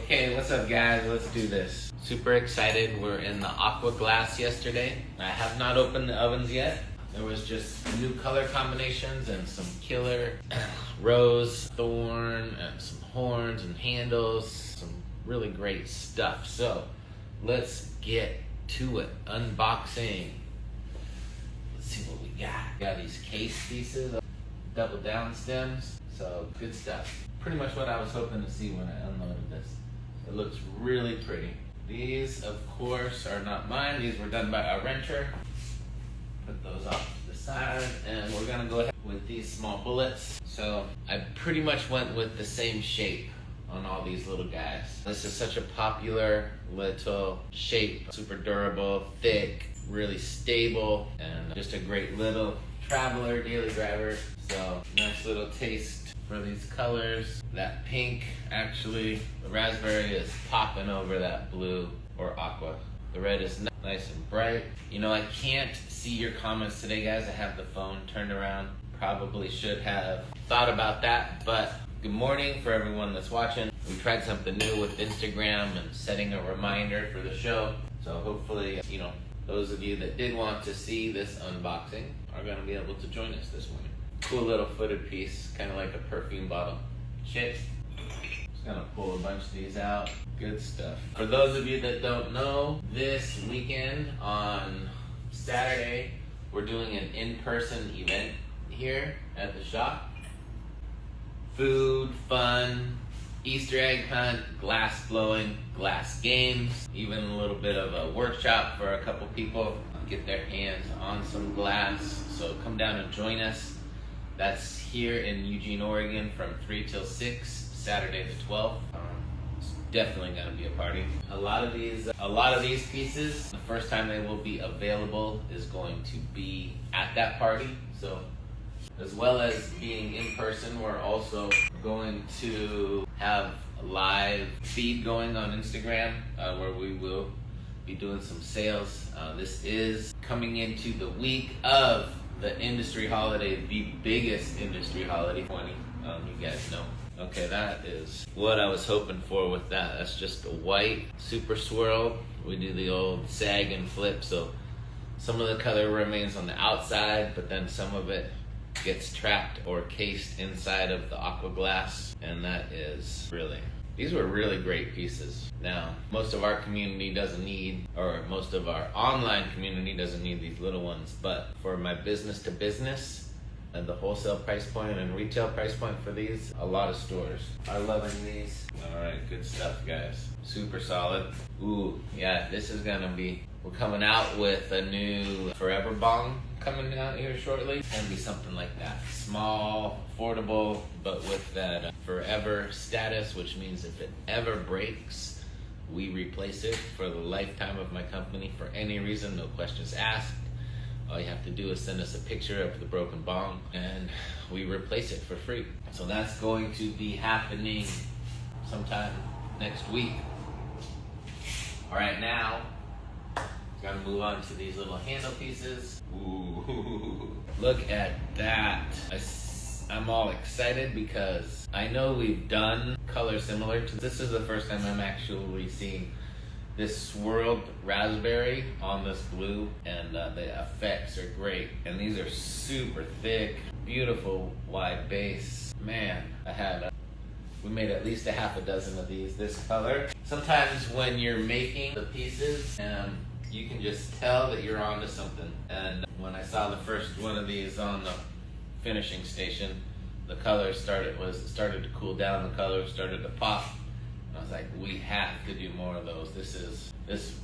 Okay, what's up guys? Let's do this. Super excited. We're in the Aqua Glass yesterday. I have not opened the ovens yet. There was just new color combinations and some killer rose, thorn, and some horns and handles. Some really great stuff. So let's get to it. Unboxing. Let's see what we got. Got these case pieces, double down stems. So good stuff. Pretty much what I was hoping to see when I unloaded this. It looks really pretty. These, of course, are not mine. These were done by a renter. Put those off to the side, and we're gonna go ahead with these small bullets. So I pretty much went with the same shape on all these little guys. This is such a popular little shape. Super durable, thick, really stable, and just a great little traveler, daily driver. So nice little taste for these colors. That pink, actually, the raspberry is popping over that blue or aqua. The red is nice and bright. You know, I can't see your comments today, guys. I have the phone turned around. Probably should have thought about that, but good morning for everyone that's watching. We tried something new with Instagram and setting a reminder for the show. So hopefully, you know, those of you that did want to see this unboxing are gonna be able to join us this morning. Cool little footed piece, kind of like a perfume bottle. Shit. Just gonna pull a bunch of these out. Good stuff. For those of you that don't know, this weekend on Saturday, we're doing an in-person event here at the shop. Food, fun, Easter egg hunt, glass blowing, glass games, even a little bit of a workshop for a couple people. Get their hands on some glass. So come down and join us. That's here in Eugene, Oregon from 3 till 6, Saturday the 12th. It's definitely gonna be a party. A lot of these pieces, the first time they will be available is going to be at that party. So as well as being in person, we're also going to have a live feed going on Instagram where we will be doing some sales. This is coming into the week of the industry holiday, the biggest industry holiday, 20, you guys know. Okay, that is what I was hoping for with that. That's just a white super swirl. We do the old sag and flip, so some of the color remains on the outside, but then some of it gets trapped or cased inside of the aqua glass, and that is really, these were really great pieces. Now, most of our community doesn't need, or most of our online community doesn't need these little ones, but for my business to business, and the wholesale price point and retail price point for these, a lot of stores are loving these. All right, good stuff, guys. Super solid. Ooh, yeah, this is gonna be, we're coming out with a new Forever Bong coming out here shortly. It's gonna be something like that. Small, affordable, but with that forever status, which means if it ever breaks, we replace it for the lifetime of my company for any reason, no questions asked. All you have to do is send us a picture of the broken bong and we replace it for free. So that's going to be happening sometime next week. All right, now gonna move on to these little handle pieces. Ooh, look at that. I'm all excited because I know we've done color similar to this. Is the first time I'm actually seeing this swirled raspberry on this blue, and the effects are great. And these are super thick, beautiful wide base. Man, we made at least a half a dozen of these this color. Sometimes when you're making the pieces, you can just tell that you're onto something. And when I saw the first one of these on the finishing station, the color started to cool down, the color started to pop. And I was like, we have to do more of those. This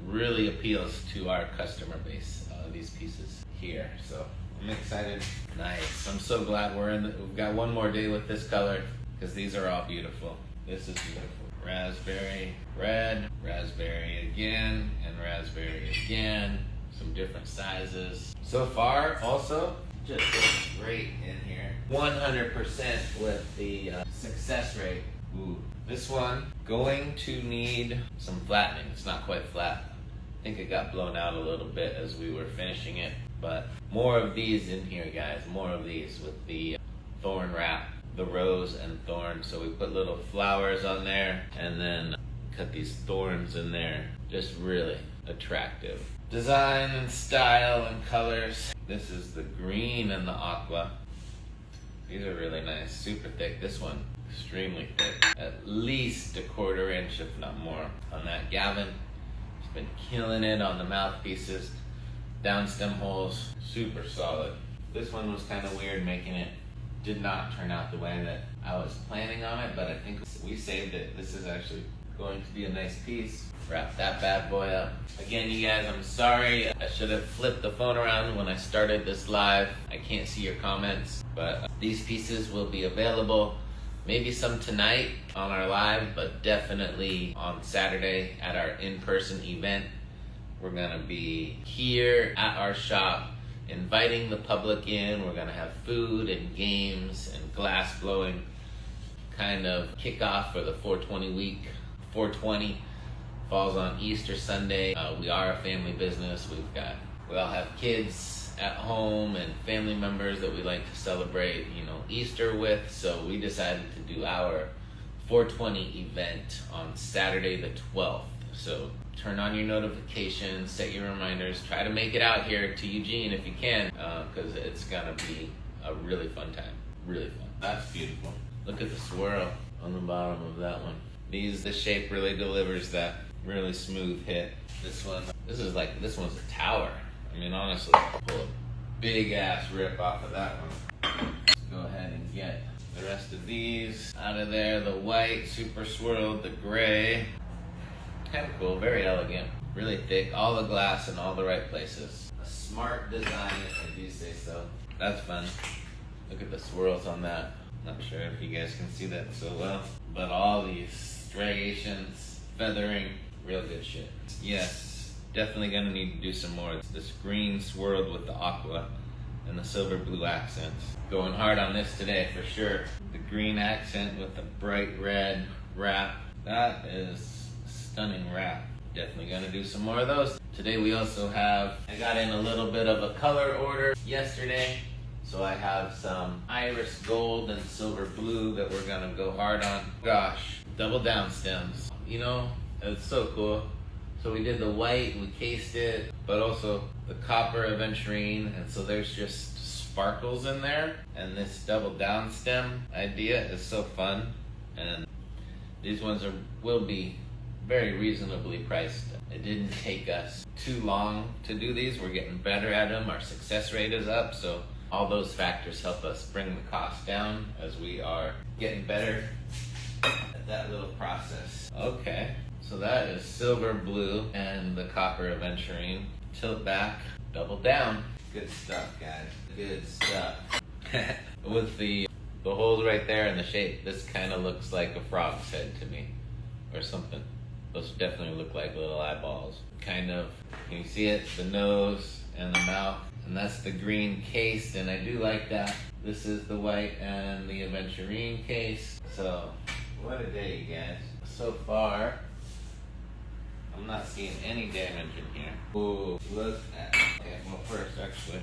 really appeals to our customer base, these pieces here. So I'm excited. Nice. I'm so glad we've got one more day with this color because these are all beautiful. This is beautiful. Raspberry, red, raspberry again, and raspberry again. Some different sizes. So far, also, just looks great in here. 100% with the success rate. Ooh, this one going to need some flattening. It's not quite flat. I think it got blown out a little bit as we were finishing it, but more of these in here, guys. More of these with the thorn wrap. the rose and thorn. So we put little flowers on there and then cut these thorns in there. Just really attractive design and style and colors. This is the green and the aqua. These are really nice, super thick. This one, extremely thick. At least a 1/4 inch, if not more, on that. Gavin has been killing it on the mouthpieces. Down stem holes, super solid. This one was kind of weird making it. Did not turn out the way that I was planning on it, but I think we saved it. This is actually going to be a nice piece. Wrap that bad boy up. Again, you guys, I'm sorry. I should have flipped the phone around when I started this live. I can't see your comments, but these pieces will be available. Maybe some tonight on our live, but definitely on Saturday at our in-person event. We're gonna be here at our shop, inviting the public in. We're gonna have food and games and glass blowing, kind of kickoff for the 420 week. 420 falls on Easter Sunday. We are a family business. We all have kids at home and family members that we like to celebrate, Easter with. So we decided to do our 420 event on Saturday the 12th. So turn on your notifications, set your reminders, try to make it out here to Eugene if you can, because it's gonna be a really fun time. Really fun. That's beautiful. Look at the swirl on the bottom of that one. This shape really delivers that really smooth hit. This one's a tower. I mean, honestly, pull a big ass rip off of that one. Let's go ahead and get the rest of these out of there. The white, super swirled, the gray. Kind of cool, very elegant, really thick, all the glass in all the right places. A smart design, if I do say so. That's fun. Look at the swirls on that. Not sure if you guys can see that so well, but all these striations, feathering, real good shit. Yes, definitely gonna need to do some more. It's this green swirled with the aqua and the silver blue accents. Going hard on this today for sure. The green accent with the bright red wrap. That is stunning wrap. Definitely gonna do some more of those. Today we also I got in a little bit of a color order yesterday. So I have some iris gold and silver blue that we're gonna go hard on. Gosh, double down stems. It's so cool. So we did the white, we cased it, but also the copper aventurine, and so there's just sparkles in there. And this double down stem idea is so fun. And these ones will be very reasonably priced. It didn't take us too long to do these. We're getting better at them. Our success rate is up, so all those factors help us bring the cost down as we are getting better at that little process. Okay, so that is silver blue and the copper aventurine. Tilt back, double down. Good stuff, guys. Good stuff. With the holes right there in the shape, this kind of looks like a frog's head to me, or something. Those definitely look like little eyeballs. Kind of, can you see it? The nose and the mouth. And that's the green case, and I do like that. This is the white and the aventurine case. So, what a day, you guys. So far, I'm not seeing any damage in here. Ooh, look at that. Okay, well, first, actually.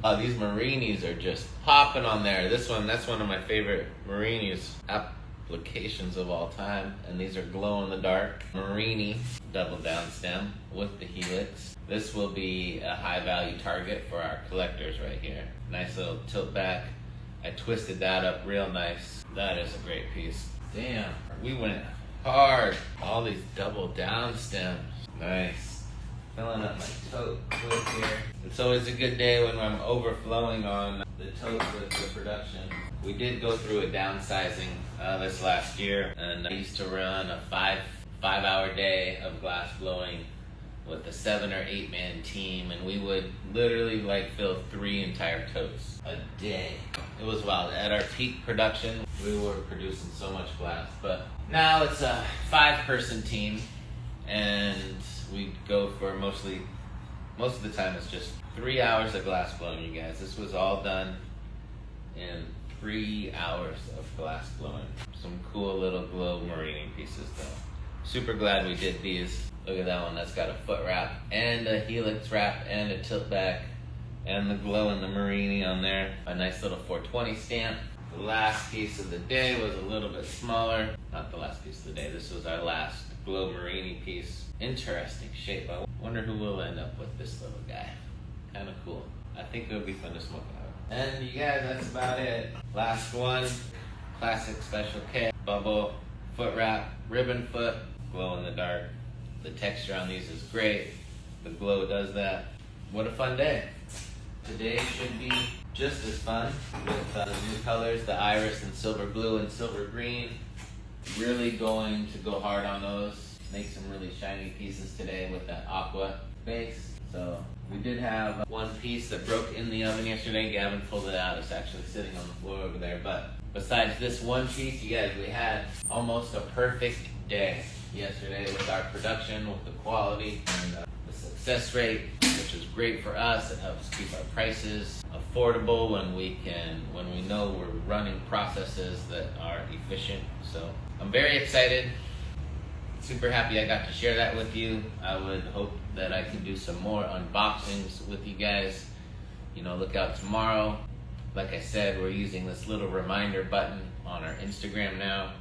Oh, these Marinis are just popping on there. That's one of my favorite Marinis applications of all time. And these are glow in the dark Marini double down stem with the helix. This will be a high value target for our collectors right here. Nice little tilt back. I twisted that up real nice. That is a great piece. Damn, we went hard. All these double down stems. Nice. Filling up my tote with here. It's always a good day when I'm overflowing on the tote with the production. We did go through a downsizing this last year, and I used to run a five-hour day of glass blowing with a 7 or 8 man team, and we would literally fill 3 entire totes a day. It was wild. At our peak production, we were producing so much glass, but now it's a 5-person team, and we go for most of the time it's just 3 hours of glass blowing, you guys. This was all done in 3 hours of glass blowing. Some cool little glow Marini pieces though. Super glad we did these. Look at that one, that's got a foot wrap and a helix wrap and a tilt back and the glow and the Marini on there. A nice little 420 stamp. The last piece of the day was a little bit smaller. Not the last piece of the day, this was our last glow Marini piece. Interesting shape. I wonder who will end up with this little guy. Kind of cool. I think it'll be fun to smoke out. And you guys, that's about it. Last one, classic Special K bubble foot wrap, ribbon foot, glow in the dark. The texture on these is great. The glow does that. What a fun day. Today should be just as fun with the new colors, the iris and silver blue and silver green. Really going to go hard on those. Make some really shiny pieces today with that aqua base. So we did have one piece that broke in the oven yesterday. Gavin pulled it out. It's actually sitting on the floor over there. But besides this one piece, you guys, we had almost a perfect day yesterday with our production, with the quality and the success rate, which is great for us. It helps keep our prices affordable when we know we're running processes that are efficient. So I'm very excited. Super happy I got to share that with you. I would hope that I can do some more unboxings with you guys. You know, look out tomorrow. Like I said, we're using this little reminder button on our Instagram now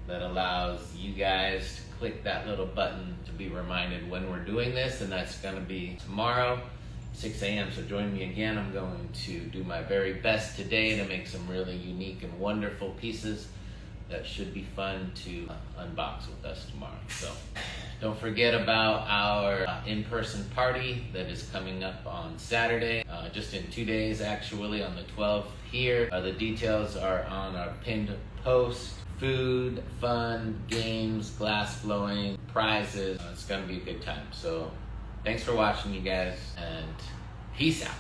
that allows you guys to click that little button to be reminded when we're doing this, and that's gonna be tomorrow, 6 a.m. So join me again. I'm going to do my very best today to make some really unique and wonderful pieces that should be fun to unbox with us tomorrow. So don't forget about our in-person party that is coming up on Saturday, just in 2 days actually, on the 12th here. The details are on our pinned post. Food, fun, games, glass blowing, prizes. It's gonna be a good time. So thanks for watching, you guys, and peace out.